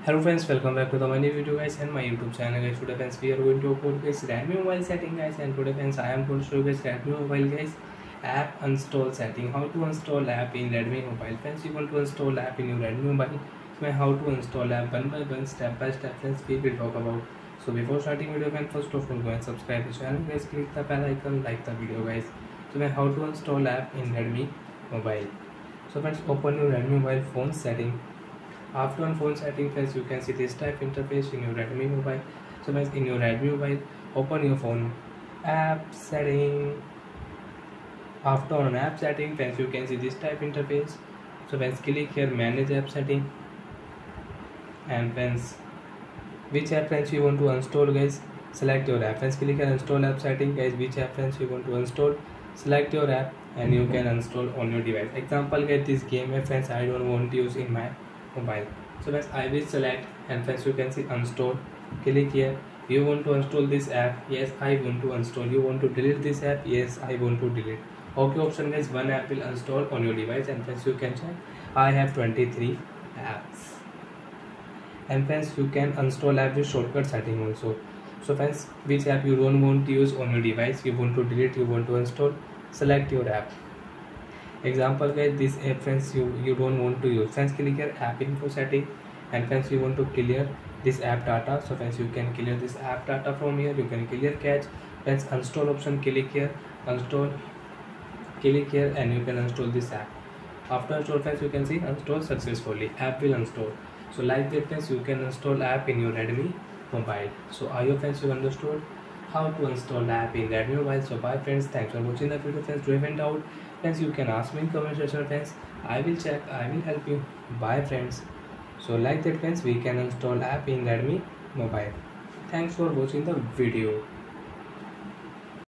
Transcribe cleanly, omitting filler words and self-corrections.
Hello friends, welcome back to the my new video guys and my YouTube channel guys. Today friends we are going to upload guys Redmi mobile setting guys, and today friends I am going to show you guys Redmi mobile guys app install setting. How to install app in Redmi mobile. Friends, you want to install app in your Redmi mobile. So how to install app one by one, step by step friends we will talk about. So before starting video friends, first of all go and subscribe the channel guys, click the bell icon, like the video guys. So how to install app in Redmi mobile. So friends, open your Redmi mobile phone setting. After on phone setting friends, you can see this type interface in your Redmi mobile. So friends, in your Redmi mobile, open your phone app setting. After on app setting friends, you can see this type interface. So friends, click here manage app setting, and friends, which app friends you want to install guys, select your app. Friends, click here install app setting guys. Which app friends you want to install, select your app and you can install on your device. Example, get this game app friends I don't want to use in my mobile. So friends, I will select, and friends you can see install. Click here. You want to install this app? Yes, I want to install. You want to delete this app? Yes, I want to delete. Okay option guys, one app will install on your device, and friends you can check I have 23 apps. And friends, you can install app with shortcut setting also. So friends, which app you don't want to use on your device, you want to delete, you want to install, select your app. Example guys, this app friends you don't want to use. Friends, click here app info setting, and friends you want to clear this app data. So friends, you can clear this app data from here. You can clear cache. Friends, install option, click here install, click here and you can install this app. After install friends, you can see install successfully, app will install. So like that friends, you can install app in your Redmi mobile. So I hope friends you understood how to install app in Redmi mobile. So bye friends, thanks for watching the video friends. Do you have any doubt friends, you can ask me in comment section friends, I will check, I will help you. Bye friends. So like that friends, we can install app in Redmi mobile. Thanks for watching the video.